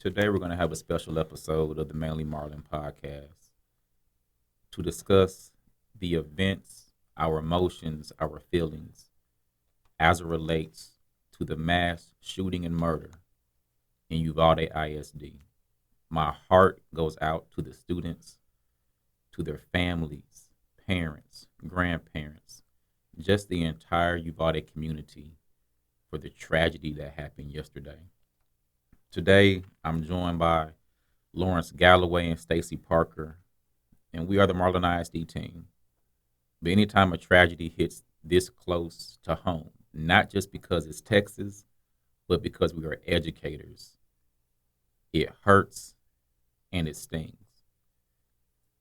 Today, we're going to have a special episode of the Marlin podcast to discuss the events, our emotions, our feelings as it relates to the mass shooting and murder in Uvalde ISD. My heart goes out to the students, to their families, parents, grandparents, just the entire Uvalde community for the tragedy that happened yesterday. Today, I'm joined by Lawrence Galloway and Stacy Parker, and we are the Marlin ISD team. But anytime a tragedy hits this close to home, not just because it's Texas, but because we are educators, it hurts and it stings.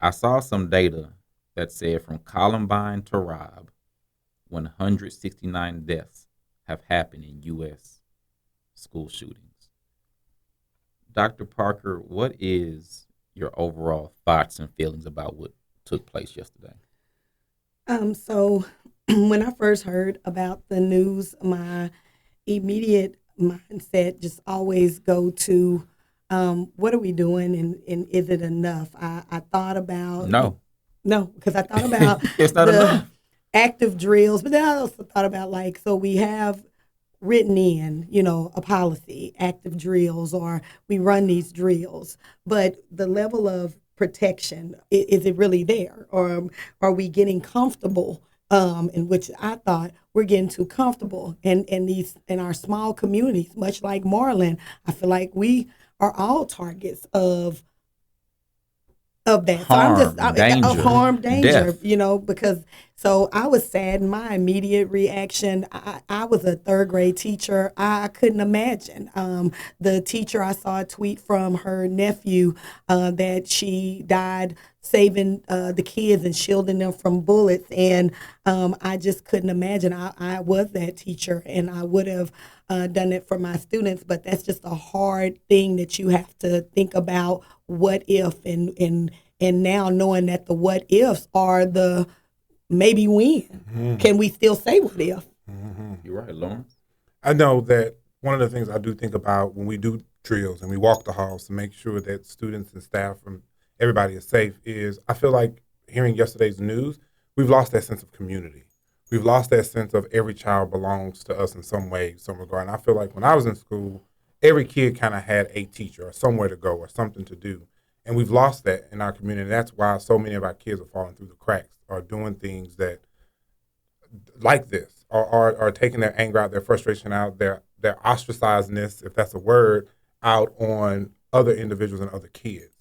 I saw some data that said from Columbine to Robb, 169 deaths have happened in U.S. school shootings. Dr. Parker, what is your overall thoughts and feelings about what took place yesterday? So when I first heard about the news, my immediate mindset just always go to what are we doing and is it enough? I thought about no, because I thought about It's not the enough. active drills, but then I also thought about so we have written in, a policy, active drills, or we run these drills, but the level of protection, is it really there? Or are we getting comfortable? In which I thought we're getting too comfortable in our small communities, much like Marlin. I feel like we are all targets of that. Harm, danger, of harm, danger, death. because so I was sad. My immediate reaction, I was a third grade teacher. I couldn't imagine. The teacher, I saw a tweet from her nephew that she died saving the kids and shielding them from bullets. And I just couldn't imagine. I was that teacher and I would have done it for my students, but that's just a hard thing that you have to think about. What if and now knowing that the what ifs are the maybe when. Can we still say what if? You're right, Lawrence. I know that one of the things I do think about when we do drills and we walk the halls to make sure that students and staff and everybody is safe is I feel like hearing yesterday's news, we've lost that sense of community. We've lost that sense of every child belongs to us in some way, some regard. And I feel like when I was in school, every kid kind of had a teacher or somewhere to go or something to do. And we've lost that in our community. That's why so many of our kids are falling through the cracks or doing things that like this or taking their anger out, their frustration out, their ostracizedness, if that's a word, out on other individuals and other kids.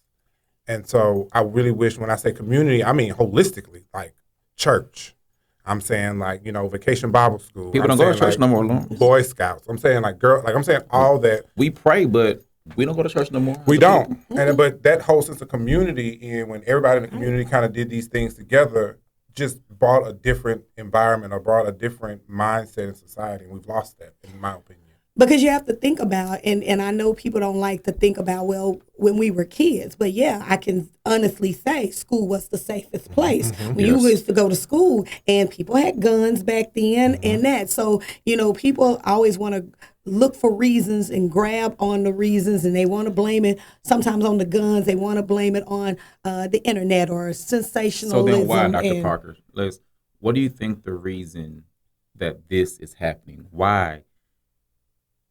And so I really wish when I say community, I mean holistically, like church. I'm saying Vacation Bible School. People don't go to church no more, Lawrence. Boy Scouts. I'm saying I'm saying all that. We pray, but we don't go to church no more. We don't. But that whole sense of community and when everybody in the community kind of did these things together just brought a different environment or brought a different mindset in society. And we've lost that, in my opinion. Because you have to think about, and I know people don't like to think about, well, when we were kids, but yeah, I can honestly say school was the safest place. When you used to go to school and people had guns back then and that. So, people always want to look for reasons and grab on the reasons and they want to blame it sometimes on the guns. They want to blame it on the internet or sensationalism. So then why, Dr. Parker? What do you think the reason that this is happening? Why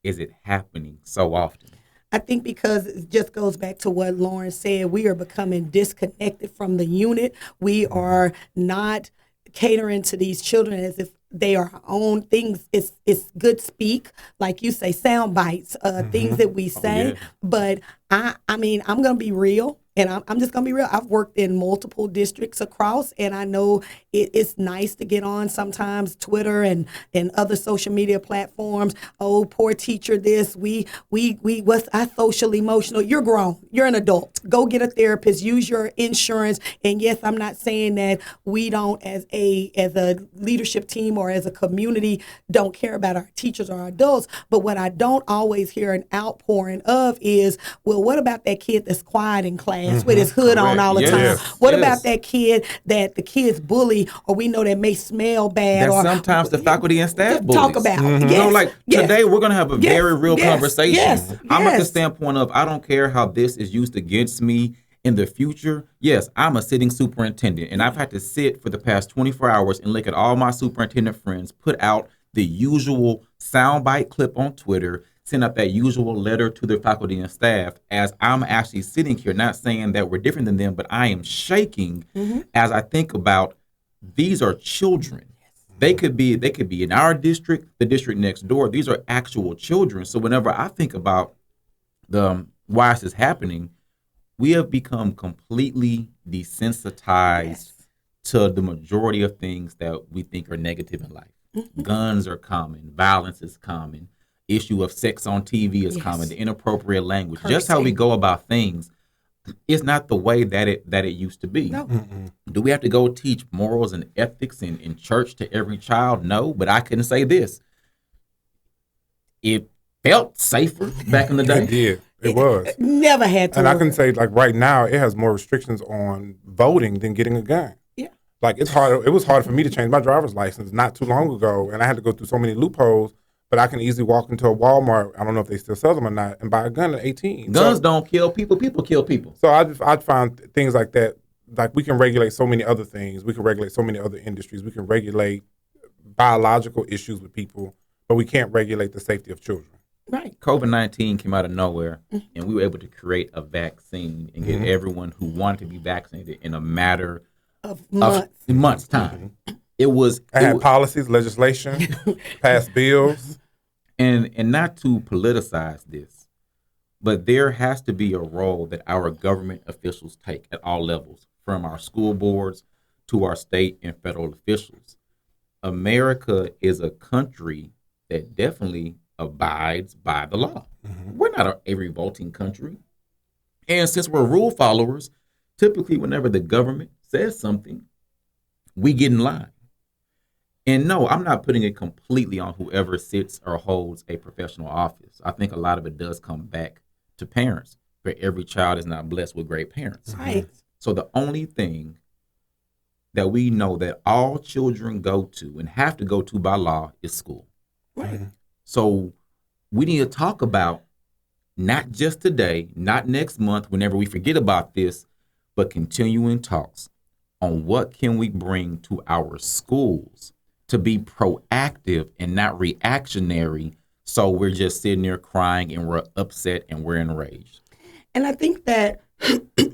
is it happening so often? I think because it just goes back to what Lauren said. We are becoming disconnected from the unit. We are not catering to these children as if they are our own things. It's good speak, like you say, sound bites, things that we say. Yeah. But I mean, I'm going to be real. And I'm just going to be real. I've worked in multiple districts across, and I know it's nice to get on sometimes Twitter and other social media platforms. Oh, poor teacher, this. I social emotional. You're grown. You're an adult. Go get a therapist. Use your insurance. And yes, I'm not saying that we don't, as a leadership team or as a community, don't care about our teachers or our adults. But what I don't always hear an outpouring of is, well, what about that kid that's quiet in class? class with his hood on Correct. all the Yes. time? Yes. What Yes. about that kid that the kids bully, or we know that may smell bad? That or sometimes the faculty and staff bullies. talk about. Mm-hmm. Yes. You know, like yes. today we're gonna have a Yes, very real yes, conversation. yes, I'm at the yes. standpoint of I don't care how this is used against me in the future. Yes, I'm a sitting superintendent, and I've had to sit for the past 24 hours and look at all my superintendent friends put out the usual soundbite clip on Twitter, send out that usual letter to their faculty and staff as I'm actually sitting here, not saying that we're different than them, but I am shaking as I think about these are children. They could be in our district, the district next door. These are actual children. So whenever I think about the why this is happening, we have become completely desensitized to the majority of things that we think are negative in life. Guns are common, violence is common, issue of sex on TV is common, the inappropriate language, just how we Cursing. go about things is not the way that it used to be. No. Do we have to go teach morals and ethics in church to every child? No, but I can say this. It felt safer back in the day. It did. It was. Never had to. And I worry. can say, like, right now, it has more restrictions on voting than getting a gun. Yeah. Like, it's hard. It was hard for me to change my driver's license not too long ago, and I had to go through so many loopholes. But I can easily walk into a Walmart, I don't know if they still sell them or not, and buy a gun at 18. Guns don't kill people. People kill people. So I found things like that. Like, we can regulate so many other things. We can regulate so many other industries. We can regulate biological issues with people, but we can't regulate the safety of children. Right. COVID-19 came out of nowhere, and we were able to create a vaccine and get everyone who wanted to be vaccinated in a matter Of months. of months' time. It was I it had was- policies, legislation, passed bills. and not to politicize this, but there has to be a role that our government officials take at all levels, from our school boards to our state and federal officials. America is a country that definitely abides by the law. We're not a revolting country. And since we're rule followers, typically whenever the government says something, we get in line. And no, I'm not putting it completely on whoever sits or holds a professional office. I think a lot of it does come back to parents, but every child is not blessed with great parents. Right. So the only thing that we know that all children go to and have to go to by law is school. Right. So we need to talk about not just today, not next month, whenever we forget about this, but continuing talks on what can we bring to our schools to be proactive and not reactionary. So we're just sitting there crying and we're upset and we're enraged. And I think that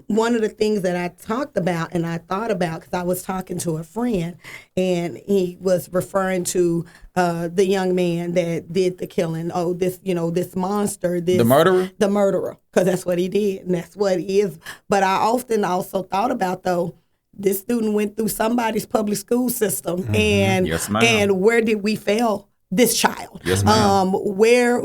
one of the things that I talked about and I thought about, because I was talking to a friend and he was referring to the young man that did the killing. Oh, this monster, The murderer? the murderer, because that's what he did and that's what he is. But I often also thought about, though, this student went through somebody's public school system, and Yes, ma'am. and where did we fail this child? Yes, ma'am. Where.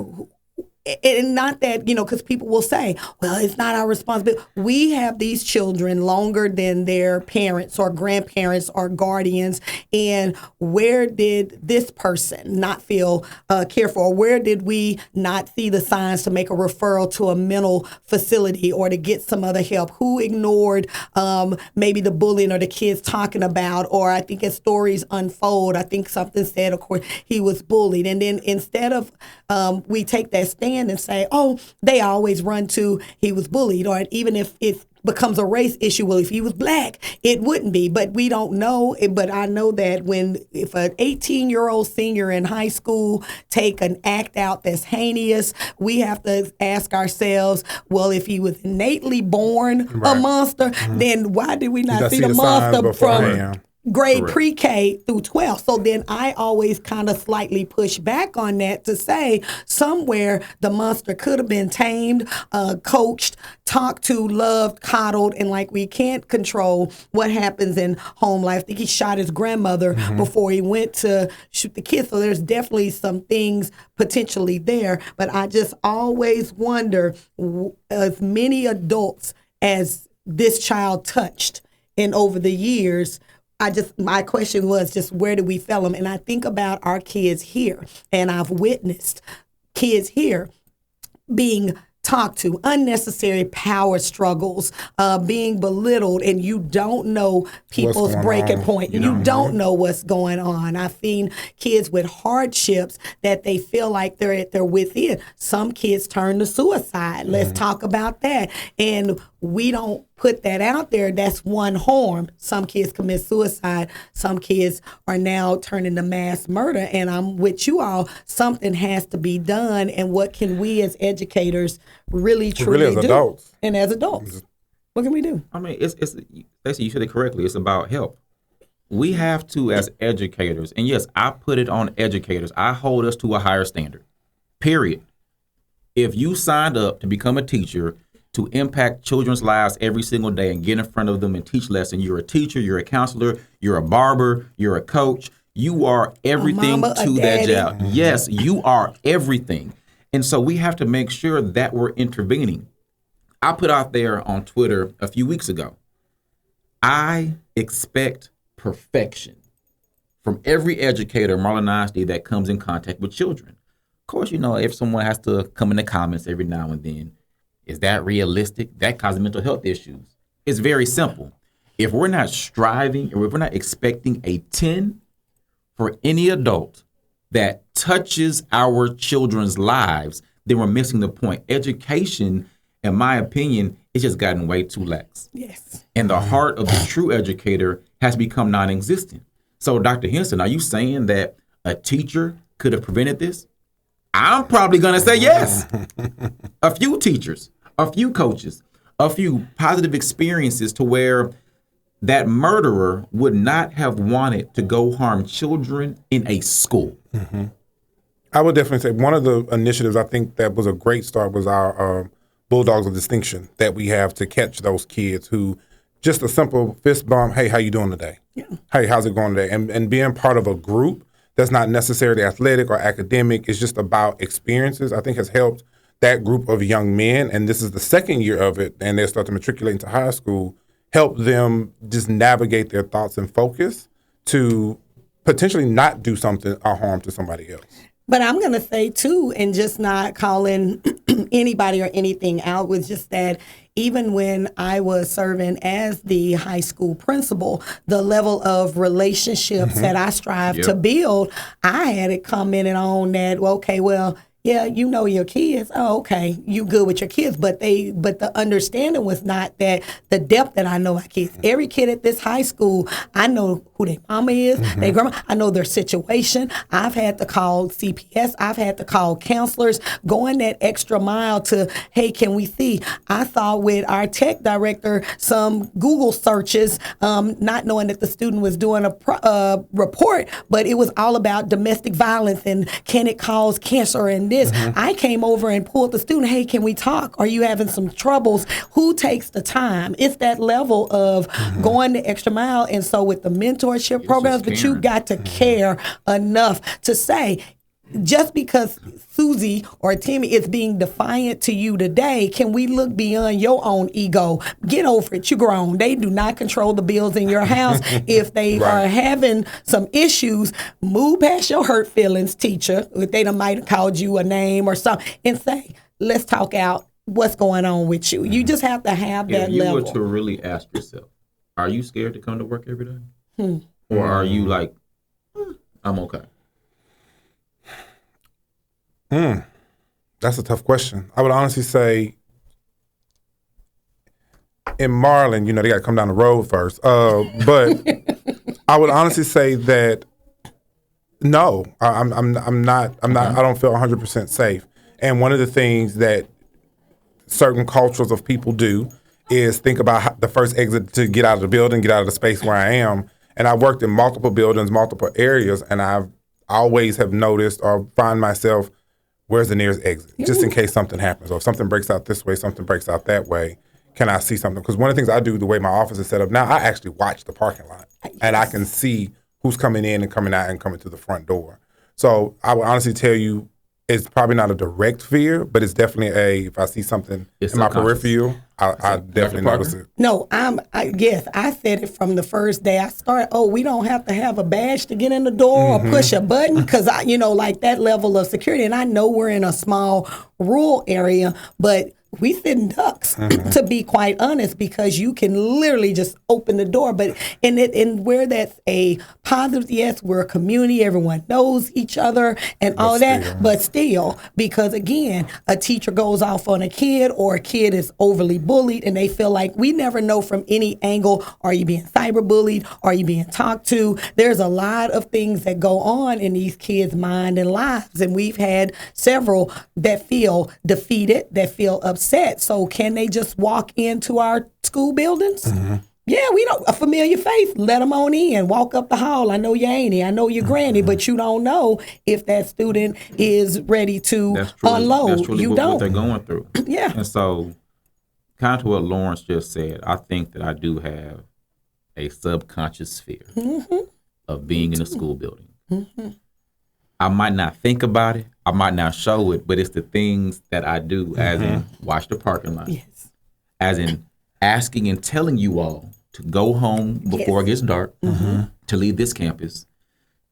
And not that, because people will say, well, it's not our responsibility. We have these children longer than their parents or grandparents or guardians. And where did this person not feel cared for? Where did we not see the signs to make a referral to a mental facility or to get some other help? Who ignored maybe the bullying or the kids talking about? Or I think as stories unfold, I think something said, of course, he was bullied. And then instead of we take that stand and say, oh, they always run to he was bullied, or even if it becomes a race issue, well, if he was black, it wouldn't be. But we don't know. But I know that if an 18-year-old senior in high school take an act out that's heinous, we have to ask ourselves, well, if he was innately born a monster, then why did we not see the monster from grade Correct. pre-K through 12? So then I always kind of slightly push back on that to say somewhere the monster could have been tamed, coached, talked to, loved, coddled, and like we can't control what happens in home life. I think he shot his grandmother before he went to shoot the kids. So there's definitely some things potentially there. But I just always wonder, as many adults as this child touched and over the years, my question was just, where do we fail them? And I think about our kids here, and I've witnessed kids here being talked to, unnecessary power struggles, being belittled, and you don't know people's breaking point. You don't know what's going on. I've seen kids with hardships that they feel like they're at their wit's end. Some kids turn to suicide. Let's talk about that. And we don't put that out there. That's one harm. Some kids commit suicide. Some kids are now turning to mass murder. And I'm with you all. Something has to be done. And what can we as educators really truly do? Adults. And as adults, what can we do? I mean, it's Stacey, you said it correctly. It's about help. We have to, as educators, and yes, I put it on educators. I hold us to a higher standard. Period. If you signed up to become a teacher to impact children's lives every single day and get in front of them and teach lessons, you're a teacher, you're a counselor, you're a barber, you're a coach. You are everything to that job. Yes, you are everything. And so we have to make sure that we're intervening. I put out there on Twitter a few weeks ago, I expect perfection from every educator, Marlin ISD, that comes in contact with children. Of course, if someone has to come in the comments every now and then, is that realistic? That causes mental health issues. It's very simple. If we're not striving or if we're not expecting a 10 for any adult that touches our children's lives, then we're missing the point. Education, in my opinion, it's just gotten way too lax. Yes. And the heart of the true educator has become non-existent. So, Dr. Henson, are you saying that a teacher could have prevented this? I'm probably going to say yes. A few teachers, a few coaches, a few positive experiences to where that murderer would not have wanted to go harm children in a school. Mm-hmm. I would definitely say one of the initiatives I think that was a great start was our Bulldogs of Distinction that we have to catch those kids who just a simple fist bump, hey, how you doing today? Yeah. Hey, how's it going today? And being part of a group that's not necessarily athletic or academic, it's just about experiences, I think has helped that group of young men, and this is the second year of it, and they'll start to matriculate into high school, help them just navigate their thoughts and focus to potentially not do something or harm to somebody else. But I'm going to say, too, and just not calling anybody or anything out, was just that even when I was serving as the high school principal, the level of relationships that I strive to build, I had it commented on that, yeah, you know your kids. Oh, okay, you good with your kids, but the understanding was not that the depth that I know my kids. Every kid at this high school, I know who their mama is, their grandma. I know their situation. I've had to call CPS. I've had to call counselors, going that extra mile to, hey, can we see? I saw with our tech director some Google searches, not knowing that the student was doing a report, but it was all about domestic violence and can it cause cancer and this. I came over and pulled the student, hey, can we talk? Are you having some troubles? Who takes the time? It's that level of going the extra mile. And so with the mentorship programs, but you got to care enough to say, just because Susie or Timmy is being defiant to you today, can we look beyond your own ego? Get over it. You're grown. They do not control the bills in your house. If they are having some issues, move past your hurt feelings, teacher. If they might have called you a name or something, and say, let's talk out what's going on with you. You just have to have that level. If you were to really ask yourself, are you scared to come to work every day? Or are you like, I'm okay? That's a tough question. I would honestly say in Marlin, they got to come down the road first. But I would honestly say that no, I'm not. I don't feel 100% safe. And one of the things that certain cultures of people do is think about the first exit to get out of the building, get out of the space where I am. And I worked in multiple buildings, multiple areas, and I've always have noticed or find myself, where's the nearest exit? Just in case something happens. Or if something breaks out this way, something breaks out that way, can I see something? Because one of the things I do, the way my office is set up now, I actually watch the parking lot. And I can see who's coming in and coming out and coming to the front door. So I would honestly tell you, it's probably not a direct fear, but it's definitely if I see something It's in my subconscious. peripheral, I definitely Parker? notice it. No, yes, I said it from the first day I started. Oh, we don't have to have a badge to get in the door or push a button because like that level of security. And I know we're in a small rural area, but we sit in ducks, to be quite honest, because you can literally just open the door. But and where that's a positive, yes, we're a community, everyone knows each other and all that. But still, because again, a teacher goes off on a kid or a kid is overly bullied and they feel like we never know from any angle, are you being cyberbullied? Are you being talked to? There's a lot of things that go on in these kids' mind and lives. And we've had several that feel defeated, that feel upset. So can they just walk into our school buildings? Yeah, we don't, a familiar face, let them on in, walk up the hall. I know your auntie, I know your granny, but you don't know if that student is ready to unload. That's truly you what don't. they're going through. Yeah. And so, kind of what Lawrence just said, I think that I do have a subconscious fear of being in a school building. I might not think about it, I might not show it, but it's the things that I do, as in watch the parking lot, Yes. as in asking and telling you all to go home before it gets dark, to leave this campus,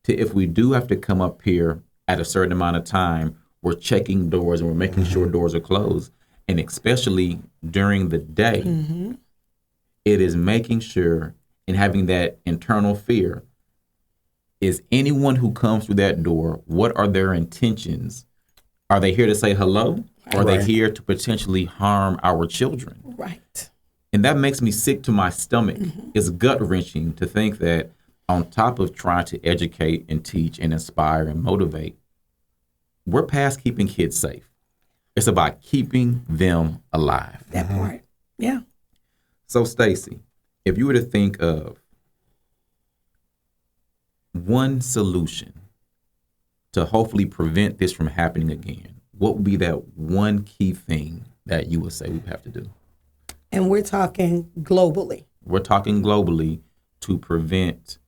to if we do have to come up here at a certain amount of time, we're checking doors and we're making sure doors are closed. And especially during the day, it is making sure and having that internal fear. Is anyone who comes through that door, what are their intentions? Are they here to say hello? Or are they here to potentially harm our children? Right. And that makes me sick to my stomach. It's gut-wrenching to think that on top of trying to educate and teach and inspire and motivate, we're past keeping kids safe. It's about keeping them alive. That part. Yeah. So, Stacy, if you were to think of one solution to hopefully prevent this from happening again, what would be that one key thing that you would say we have to do? And we're talking globally. We're talking globally to prevent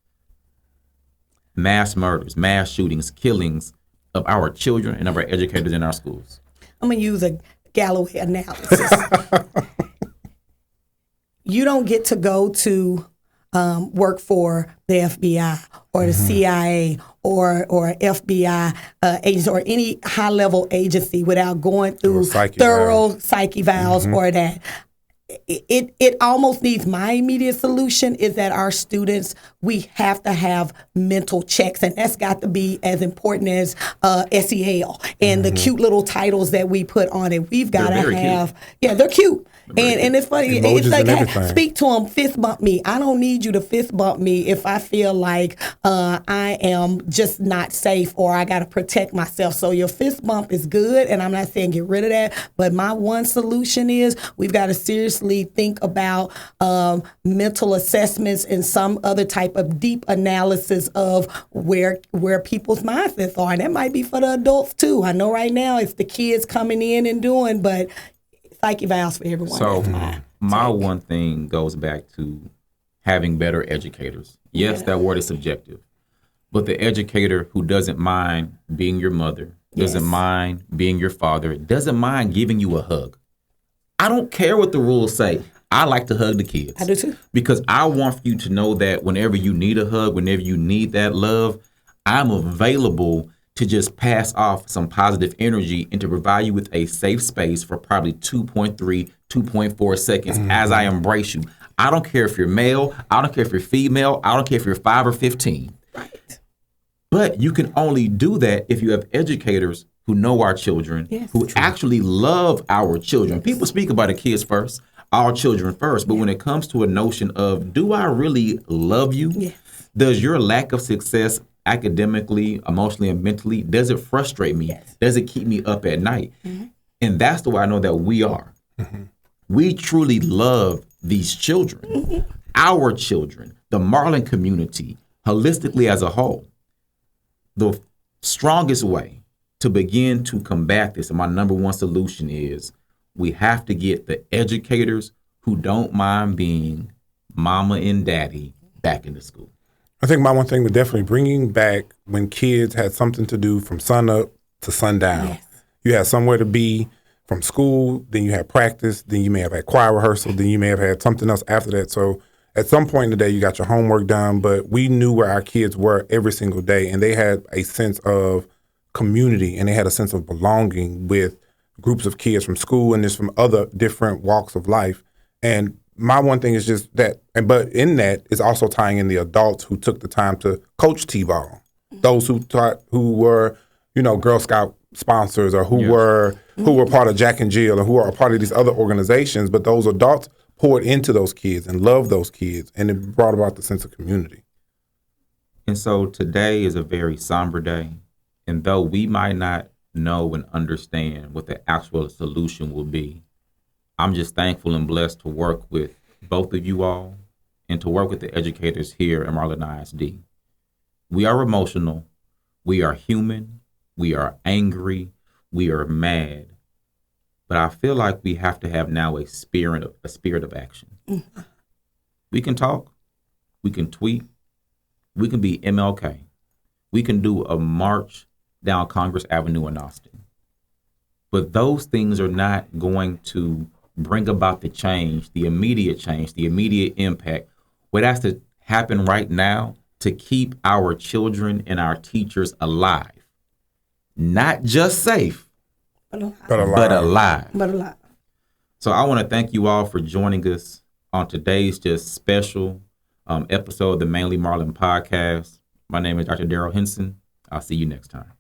mass murders, mass shootings, killings of our children and of our educators in our schools. I'm going to use a Galloway analysis. You don't get to go to work for the FBI or the CIA or FBI agents or any high-level agency without going through thorough psyche evals or that. It almost needs, my immediate solution is that our students, we have to have mental checks, and that's got to be as important as SEL and the cute little titles that we put on it. We've got to have, they're cute. And it's funny, Emojis it's like, and everything. speak to them, fist bump me. I don't need you to fist bump me if I feel like I am just not safe or I got to protect myself. So your fist bump is good, and I'm not saying get rid of that, but my one solution is we've got to seriously think about mental assessments and some other type of deep analysis of where people's mindsets are. And that might be for the adults too. I know right now it's the kids coming in and doing, but psyche evals for everyone. So my one thing goes back to having better educators. Yes, that word is subjective, but the educator who doesn't mind being your mother, doesn't mind being your father, doesn't mind giving you a hug. I don't care what the rules say. I like to hug the kids. I do too. Because I want you to know that whenever you need a hug, whenever you need that love, I'm available to just pass off some positive energy and to provide you with a safe space for probably 2.3, 2.4 seconds as I embrace you. I don't care if you're male. I don't care if you're female. I don't care if you're 5 or 15. Right. But you can only do that if you have educators who know our children, who actually love our children. People speak about the kids first, our children first. But when it comes to a notion of, do I really love you? Yes. Does your lack of success academically, emotionally, and mentally, does it frustrate me? Yes. Does it keep me up at night? And that's the way I know that we are. We truly love these children, our children, the Marlin community, holistically as a whole. The strongest way to begin to combat this, and my number one solution is, we have to get the educators who don't mind being mama and daddy back into school. I think my one thing was definitely bringing back when kids had something to do from sun up to sundown. Yes. You had somewhere to be from school, then you had practice, then you may have had choir rehearsal, then you may have had something else after that. So at some point in the day, you got your homework done, but we knew where our kids were every single day, and they had a sense of community, and they had a sense of belonging with groups of kids from school and just from other different walks of life. And my one thing is just that, but in that is also tying in the adults who took the time to coach T-ball, those who were, Girl Scout sponsors, or who were part of Jack and Jill, or who are a part of these other organizations. But those adults poured into those kids and loved those kids, and it brought about the sense of community. And so today is a very somber day. And though we might not know and understand what the actual solution will be, I'm just thankful and blessed to work with both of you all and to work with the educators here at Marlin ISD. We are emotional, we are human, we are angry, we are mad, but I feel like we have to have now a spirit of action. Mm-hmm. We can talk, we can tweet, we can be MLK, we can do a march down Congress Avenue in Austin. But those things are not going to bring about the immediate impact. What has to happen right now to keep our children and our teachers alive. Not just safe, but alive. So I want to thank you all for joining us on today's just special episode of the Mainly Marlin podcast. My name is Dr. Daryl Henson. I'll see you next time.